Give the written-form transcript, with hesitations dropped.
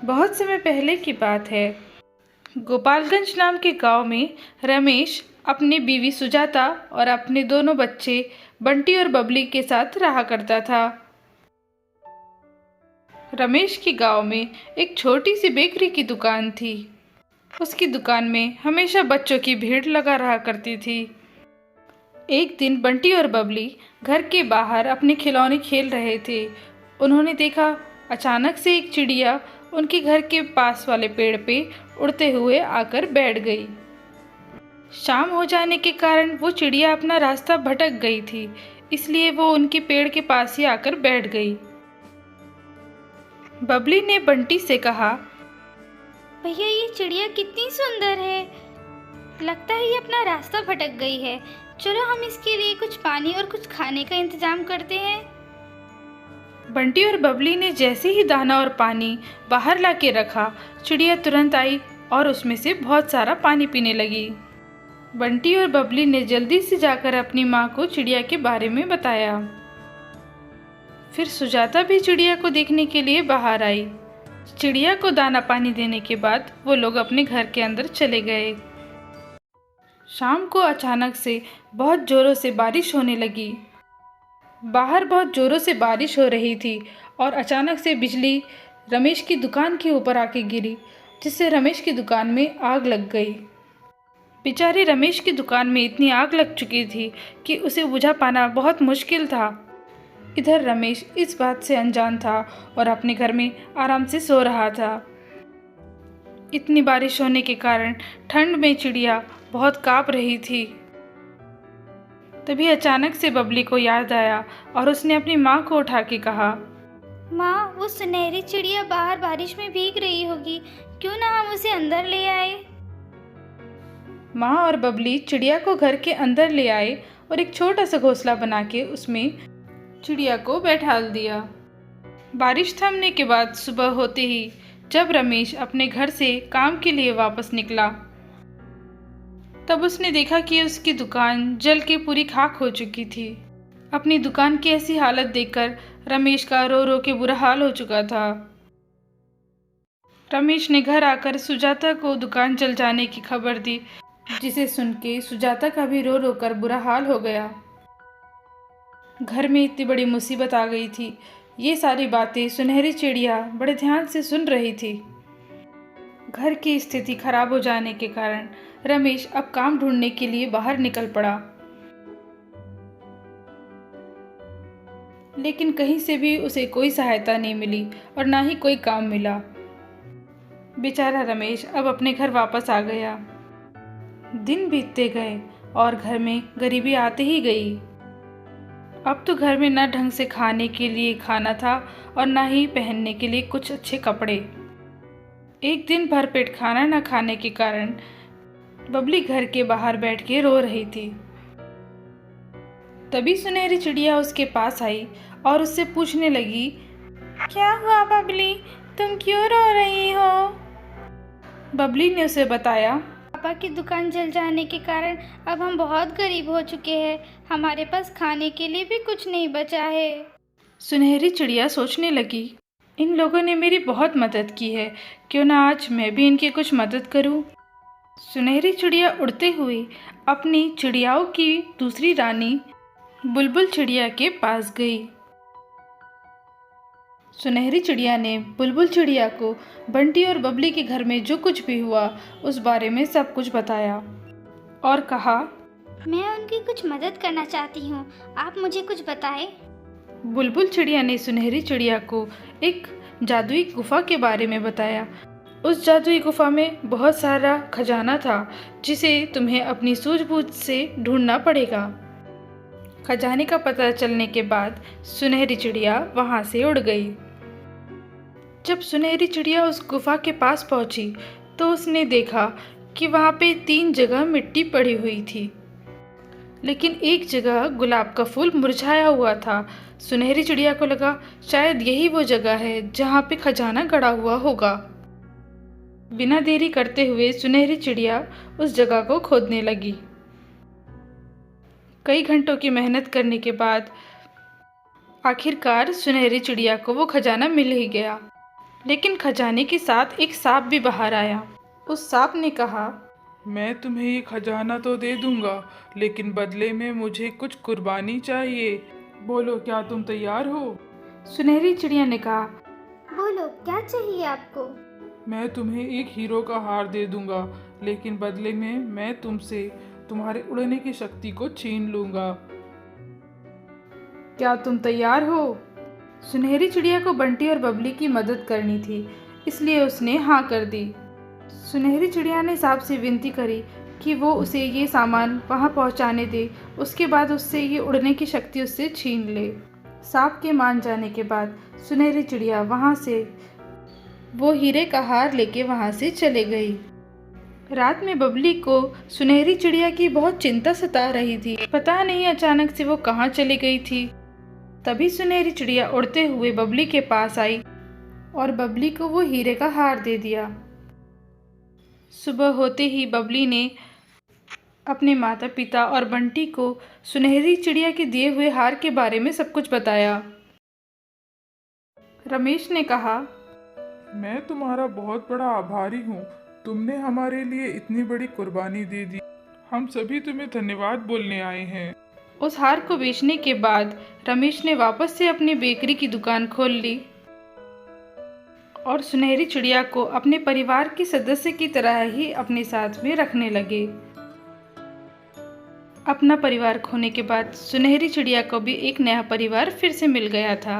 बहुत समय पहले की बात है। गोपालगंज नाम के गांव में रमेश अपनी बीवी सुजाता और अपने दोनों बच्चे बंटी और बबली के साथ रहा करता था। रमेश की गांव में एक छोटी सी बेकरी की दुकान थी। उसकी दुकान में हमेशा बच्चों की भीड़ लगा रहा करती थी। एक दिन बंटी और बबली घर के बाहर अपने खिलौने खेल रहे थे। उन्होंने देखा, अचानक से एक चिड़िया उनके घर के पास वाले पेड़ पे उड़ते हुए आकर बैठ गई। शाम हो जाने के कारण वो चिड़िया अपना रास्ता भटक गई थी, इसलिए वो उनके पेड़ के पास ही आकर बैठ गई। बबली ने बंटी से कहा, भैया ये चिड़िया कितनी सुंदर है। लगता है ये अपना रास्ता भटक गई है। चलो हम इसके लिए कुछ पानी और कुछ खाने का इंतजाम करते हैं। बंटी और बबली ने जैसे ही दाना और पानी बाहर लाके रखा, चिड़िया तुरंत आई और उसमें से बहुत सारा पानी पीने लगी। बंटी और बबली ने जल्दी से जाकर अपनी माँ को चिड़िया के बारे में बताया। फिर सुजाता भी चिड़िया को देखने के लिए बाहर आई। चिड़िया को दाना पानी देने के बाद वो लोग अपने घर के अंदर चले गए। शाम को अचानक से बहुत ज़ोरों से बारिश होने लगी। बाहर बहुत ज़ोरों से बारिश हो रही थी और अचानक से बिजली रमेश की दुकान के ऊपर आके गिरी, जिससे रमेश की दुकान में आग लग गई। बेचारे रमेश की दुकान में इतनी आग लग चुकी थी कि उसे बुझा पाना बहुत मुश्किल था। इधर रमेश इस बात से अनजान था और अपने घर में आराम से सो रहा था। इतनी बारिश होने के कारण ठंड में चिड़िया बहुत काँप रही थी। तभी अचानक से बबली को याद आया और उसने अपनी माँ को उठा के कहा, माँ, वो सुनहरी चिड़िया बाहर बारिश में भीग रही होगी, क्यों ना हम उसे अंदर ले आए। माँ और बबली चिड़िया को घर के अंदर ले आए और एक छोटा सा घोंसला बना के उसमें चिड़िया को बैठाल दिया। बारिश थमने के बाद सुबह होते ही जब रमेश अपने घर से काम के लिए वापस निकला, तब उसने देखा कि उसकी दुकान जल के पूरी खाक हो चुकी थी। अपनी दुकान की ऐसी हालत देखकर रमेश का रो रो के बुरा हाल हो चुका था। रमेश ने घर आकर सुजाता को दुकान जल जाने की खबर दी, जिसे सुन के सुजाता का भी रो रो कर बुरा हाल हो गया। घर में इतनी बड़ी मुसीबत आ गई थी। ये सारी बातें सुनहरी चिड़िया बड़े ध्यान से सुन रही थी। घर की स्थिति खराब हो जाने के कारण रमेश अब काम ढूंढने के लिए बाहर निकल पड़ा, लेकिन कहीं से भी उसे कोई सहायता नहीं मिली और ना ही कोई काम मिला। बेचारा रमेश अब अपने घर वापस आ गया। दिन बीतते गए और घर में गरीबी आते ही गई। अब तो घर में ना ढंग से खाने के लिए खाना था और ना ही पहनने के लिए कुछ अच्छे कपड़े। एक दिन भरपेट खाना न खाने के कारण बबली घर के बाहर बैठ के रो रही थी। तभी सुनहरी चिड़िया उसके पास आई और उससे पूछने लगी, क्या हुआ बबली, तुम क्यों रो रही हो। बबली ने उसे बताया, पापा की दुकान जल जाने के कारण अब हम बहुत गरीब हो चुके हैं। हमारे पास खाने के लिए भी कुछ नहीं बचा है। सुनहरी चिड़िया सोचने लगी, इन लोगों ने मेरी बहुत मदद की है, क्यों ना आज मैं भी इनकी कुछ मदद करूं। सुनहरी चिड़िया उड़ते हुए अपनी चिड़ियाओं की दूसरी रानी बुलबुल चिड़िया के पास गई। सुनहरी चिड़िया ने बुलबुल चिड़िया को बंटी और बबली के घर में जो कुछ भी हुआ उस बारे में सब कुछ बताया और कहा, मैं उनकी कुछ मदद करना चाहती हूँ, आप मुझे कुछ बताएं। बुलबुल चिड़िया ने सुनहरी चिड़िया को एक जादुई गुफा के बारे में बताया। उस जादुई गुफा में बहुत सारा खजाना था, जिसे तुम्हें अपनी सूझबूझ से ढूंढना पड़ेगा। खजाने का पता चलने के बाद सुनहरी चिड़िया वहां से उड़ गई। जब सुनहरी चिड़िया उस गुफा के पास पहुंची तो उसने देखा कि वहां पे 3 जगह मिट्टी पड़ी हुई थी, लेकिन एक जगह गुलाब का फूल मुरझाया हुआ था। सुनहरी चिड़िया को लगा शायद यही वो जगह है जहाँ पे खजाना गड़ा हुआ होगा। बिना देरी करते हुए सुनहरी चिड़िया उस जगह को खोदने लगी। कई घंटों की मेहनत करने के बाद आखिरकार सुनहरी चिड़िया को वो खजाना मिल ही गया। लेकिन खजाने के साथ एक सांप भी बाहर आया। उस सांप ने कहा, मैं तुम्हें ये खजाना तो दे दूंगा, लेकिन बदले में मुझे कुछ कुर्बानी चाहिए। बोलो, क्या तुम तैयार हो? सुनहरी चिड़िया ने कहा, बोलो क्या चाहिए आपको? मैं तुम्हें एक हीरो का हार दे दूंगा, लेकिन बदले में मैं तुमसे तुम्हारे उड़ने की शक्ति को छीन लूंगा। क्या तुम तैयार हो? सुनहरी चिड़िया को बंटी और बबली की मदद करनी थी, इसलिए उसने हाँ कर दी। सुनहरी चिड़िया ने सांप से विनती करी कि वो उसे ये सामान वहाँ पहुँचाने दे, उसके बाद उससे ये उड़ने की शक्ति उससे छीन ले। सांप के मान जाने के बाद सुनहरी चिड़िया वहाँ से वो हीरे का हार लेके वहाँ से चले गई। रात में बबली को सुनहरी चिड़िया की बहुत चिंता सता रही थी। पता नहीं अचानक से वो कहाँ चली गई थी। तभी सुनहरी चिड़िया उड़ते हुए बबली के पास आई और बबली को वो हीरे का हार दे दिया। सुबह होते ही बबली ने अपने माता पिता और बंटी को सुनहरी चिड़िया के दिए हुए हार के बारे में सब कुछ बताया। रमेश ने कहा, मैं तुम्हारा बहुत बड़ा आभारी हूँ। तुमने हमारे लिए इतनी बड़ी कुर्बानी दे दी। हम सभी तुम्हें धन्यवाद बोलने आए हैं। उस हार को बेचने के बाद रमेश ने वापस से अपनी बेकरी की दुकान खोल ली और सुनहरी चिड़िया को अपने परिवार के सदस्य की तरह ही अपने साथ में रखने लगे। अपना परिवार खोने के बाद सुनहरी चिड़िया को भी एक नया परिवार फिर से मिल गया था।